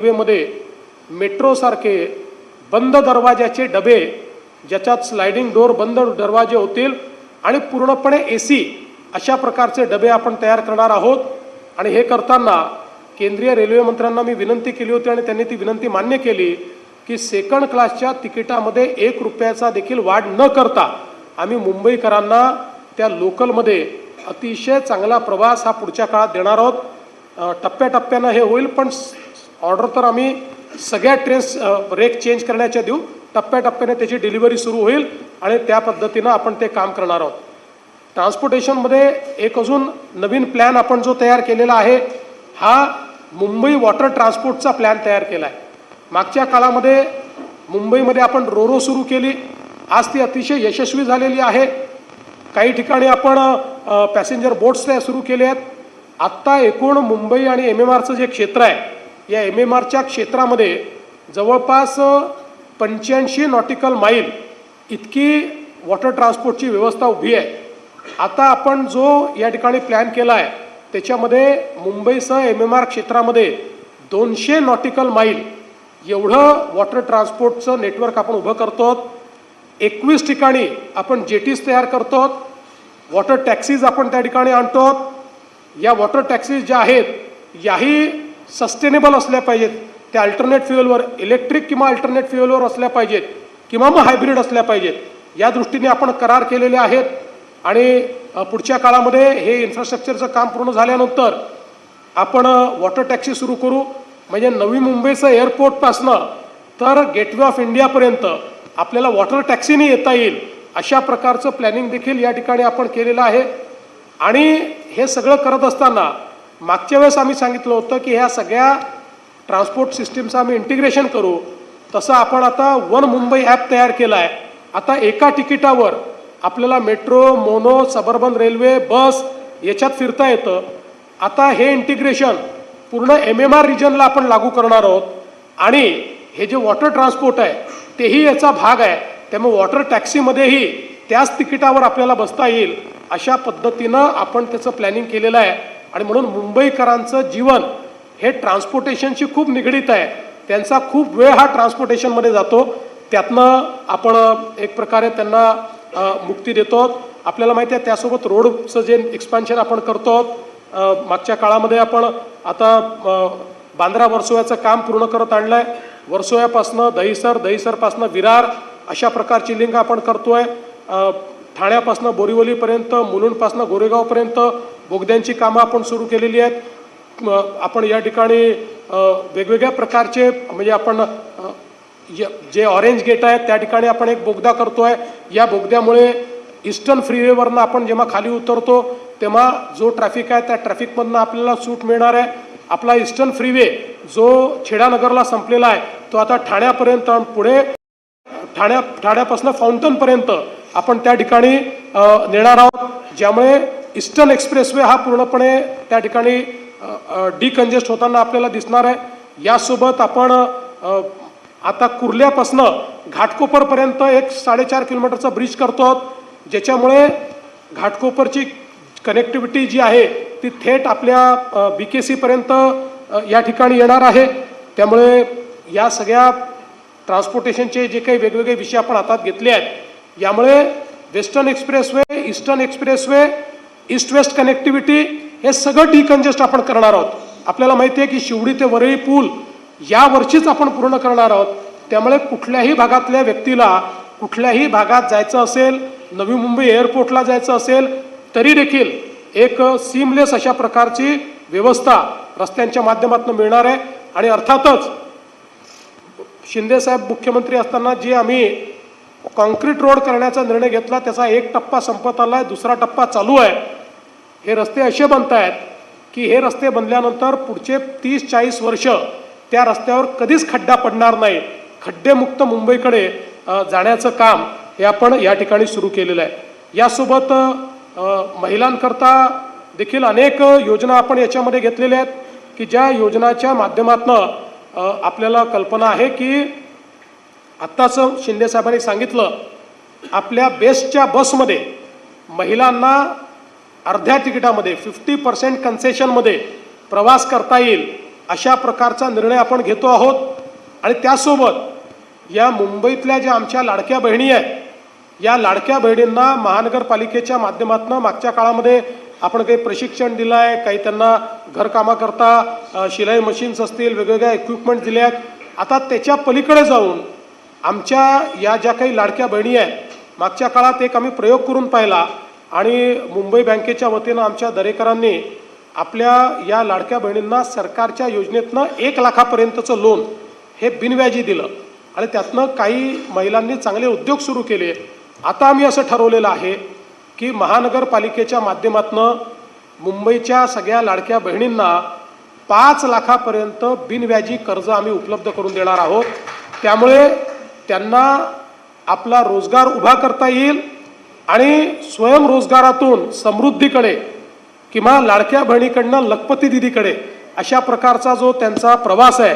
रेल्वेमध्ये मेट्रोसारखे बंद दरवाजाचे डबे, ज्याच्यात स्लायडिंग डोर बंद दरवाजे होतील आणि पूर्णपणे AC अशा प्रकारचे डबे आपण तयार करणार आहोत। आणि हे करताना केंद्रीय रेल्वे मंत्र्यांना मी विनंती केली होती आणि त्यांनी ती विनंती मान्य केली की सेकंड क्लासच्या तिकिटामध्ये 1 रुपयाचा देखील वाढ न करता आम्ही मुंबईकरांना त्या लोकलमध्ये अतिशय चांगला प्रवास हा पुढच्या काळात देणार आहोत। टप्प्याटप्प्यानं हे होईल, पण ऑर्डर तर आम्ही सगळ्या ट्रेन्स रेक चेंज करण्याच्या देऊ। टप्प्याटप्प्याने त्याची डिलिव्हरी सुरू होईल आणि त्या पद्धतीनं आपण ते काम करणार आहोत। ट्रान्सपोर्टेशनमध्ये एक अजून नवीन प्लॅन आपण जो तयार केलेला आहे, हा मुंबई वॉटर ट्रान्सपोर्टचा प्लॅन तयार केला आहे। मागच्या काळामध्ये मुंबईमध्ये आपण रोरो सुरू केली, आज ती अतिशय यशस्वी झालेली आहे। काही ठिकाणी आपण पॅसेंजर बोट्स सुरू केले आहेत। आत्ता एकूण मुंबई आणि MMRचं जे क्षेत्र आहे, या MMRच्या क्षेत्रामध्ये जवळपास 85 नॉटिकल माईल इतकी वॉटर ट्रान्सपोर्टची व्यवस्था उभी आहे। आता आपण जो या ठिकाणी प्लॅन केला आहे, त्याच्यामध्ये मुंबईसह MMR क्षेत्रामध्ये 200 नॉटिकल माईल एवढं वॉटर ट्रान्सपोर्टचं नेटवर्क आपण उभं करतो। 21 ठिकाणी आपण जेटीज तयार करतो, वॉटर टॅक्सीज आपण त्या ठिकाणी आणतो। या वॉटर टॅक्सीज ज्या आहेत, याही सस्टेनेबल असल्या पाहिजेत, त्या अल्टरनेट फ्युएलवर, इलेक्ट्रिक किंवा अल्टरनेट फ्युएलवर असल्या पाहिजेत किंवा मग हायब्रिड असल्या पाहिजेत। या दृष्टीने आपण करार केलेले आहेत आणि पुढच्या काळामध्ये हे इन्फ्रास्ट्रक्चरचं काम पूर्ण झाल्यानंतर आपण वॉटर टॅक्सी सुरू करू। म्हणजे नवी मुंबईचं एअरपोर्टपासनं तर गेटवे ऑफ इंडियापर्यंत आपल्याला वॉटर टॅक्सीने येता येईल, अशा प्रकारचं प्लॅनिंग देखील या ठिकाणी आपण केलेलं आहे। आणि हे सगळं करत असताना मागच्या वेळेस आम्ही सांगितलं होतं की ह्या सगळ्या ट्रान्सपोर्ट सिस्टीमचं आम्ही इंटिग्रेशन करू, तसं आपण आता वन मुंबई ॲप तयार केला आहे। आता एका तिकिटावर आपल्याला मेट्रो, मोनो, सबर्बन रेल्वे, बस याच्यात फिरता येतं। आता हे इंटिग्रेशन पूर्ण MMR रिजनला आपण लागू करणार आहोत आणि हे जे वॉटर ट्रान्सपोर्ट आहे तेही याचा भाग आहे। त्यामुळे वॉटर टॅक्सीमध्येही त्याच तिकिटावर आपल्याला बसता येईल, अशा पद्धतीनं आपण त्याचं प्लॅनिंग केलेलं आहे। आणि म्हणून मुंबईकरांचं जीवन हे ट्रान्सपोर्टेशनशी खूप निगडीत आहे। त्यांचा खूप वेळ हा ट्रान्सपोर्टेशनमध्ये जातो, त्यातनं आपण एक प्रकारे त्यांना मुक्ती देतो। आपल्याला माहिती आहे, त्यासोबत रोडचं जे एक्सपान्शन आपण करतो। मागच्या काळामध्ये आपण आता बांद्रा वर्सोव्याचं काम पूर्ण करत आणलं आहे। वर्सोव्यापासनं दहिसर, दहिसरपासनं विरार अशा प्रकारची लिंक आपण करतोय। ठाण्यापासनं बोरिवलीपर्यंत, मुलुंडपासनं गोरेगावपर्यंत बोगद्यांची कामं आपण सुरू केलेली आहेत। आपण या ठिकाणी वेगवेगळ्या प्रकारचे म्हणजे आपण जे ऑरेंज गेट आहेत त्या ठिकाणी आपण एक बोगदा करतोय। या बोगद्यामुळे ईस्टर्न फ्रीवेवरनं आपण जेव्हा खाली उतरतो तेव्हा जो ट्रॅफिक आहे त्या ट्रॅफिकमधनं आपल्याला सूट मिळणार आहे। आपला ईस्टर्न फ्रीवे जो छेडानगरला संपलेला आहे, तो आता ठाण्यापर्यंत, पुढे ठाण्यापासून फाउंटनपर्यंत आपण त्या ठिकाणी नेणार आहोत, ज्यामुळे ईस्टर्न एक्सप्रेसवे हा पूर्णपणे त्या ठिकाणी डिकंजेस्ट होताना आपल्याला दिसणार आहे। यासोबत आपण आता कुर्ल्यापासनं घाटकोपरपर्यंत एक 4.5 किलोमीटरचा ब्रिज करतो, ज्याच्यामुळे घाटकोपरची कनेक्टिव्हिटी जी आहे ती थेट आपल्या BKC पर्यंत या ठिकाणी येणार आहे। त्यामुळे या सगळ्या ट्रान्सपोर्टेशनचे जे काही वेगवेगळे विषय आपण हातात घेतले आहेत, यामुळे western expressway, eastern expressway, east west connectivity हे सगळं डिकंजेस्ट आपण करणार आहोत। आपल्याला माहिती आहे की शिवडी ते वरळी पूल या वर्षीच आपण पूर्ण करणार आहोत। त्यामुळे कुठल्याही भागातल्या व्यक्तीला कुठल्याही भागात जायचं असेल, नवी मुंबई एअरपोर्टला जायचं असेल, तरी देखील एक सीमलेस अशा प्रकारची व्यवस्था रस्त्यांच्या माध्यमातून मिळणार आहे। आणि अर्थातच शिंदेसाहेब मुख्यमंत्री असताना जे आम्ही कॉन्क्रीट रोड करण्याचा निर्णय घेतला, त्याचा एक टप्पा संपत आला आहे, दुसरा टप्पा चालू आहे। हे रस्ते असे बनत आहेत की हे रस्ते बनल्यानंतर पुढचे 30-40 वर्ष त्या रस्त्यावर कधीच खड्डा पडणार नाही। खड्डेमुक्त मुंबईकडे जाण्याचं काम हे आपण या ठिकाणी सुरू केलेलं आहे। यासोबत महिलांकरता देखील अनेक योजना आपण याच्यामध्ये घेतलेल्या आहेत की ज्या योजनाच्या माध्यमातून आपल्याला कल्पना आहे की आत्ताच शिंदेसाहेबांनी सांगितलं, आपल्या बेस्टच्या बसमध्ये महिलांना अर्ध्या तिकिटामध्ये 50% कन्सेशनमध्ये प्रवास करता येईल अशा प्रकारचा निर्णय आपण घेतो आहोत। आणि त्यासोबत या मुंबईतल्या ज्या आमच्या लाडक्या बहिणी आहेत, या लाडक्या बहिणींना महानगरपालिकेच्या माध्यमातून मागच्या काळामध्ये आपण काही प्रशिक्षण दिलं आहे, काही त्यांना घरकामाकरता शिलाई मशीन्स असतील, वेगवेगळ्या इक्विपमेंट दिले आहेत। आता त्याच्या पलीकडे जाऊन आमच्या या ज्या काही लाडक्या बहिणी आहेत, मागच्या काळात एक आम्ही प्रयोग करून पाहिला आणि मुंबई बँकेच्या वतीनं आमच्या दरेकरांनी आपल्या या लाडक्या बहिणींना सरकारच्या योजनेतनं 1 लाखापर्यंतचं लोन हे बिनव्याजी दिलं आणि त्यातनं काही महिलांनी चांगले उद्योग सुरू केले। आता आम्ही असं ठरवलेलं आहे की महानगरपालिकेच्या माध्यमातून मुंबईच्या सगळ्या लाडक्या बहिणींना 5 लाखापर्यंत बिनव्याजी कर्ज आम्ही उपलब्ध करून देणार आहोत। त्यामुळे त्यांना आपला रोजगार उभा करता येईल आणि स्वयंरोजगारातून समृद्धीकडे किंवा लाडक्या बहिणीकडनं लखपती दिदीकडे अशा प्रकारचा जो त्यांचा प्रवास आहे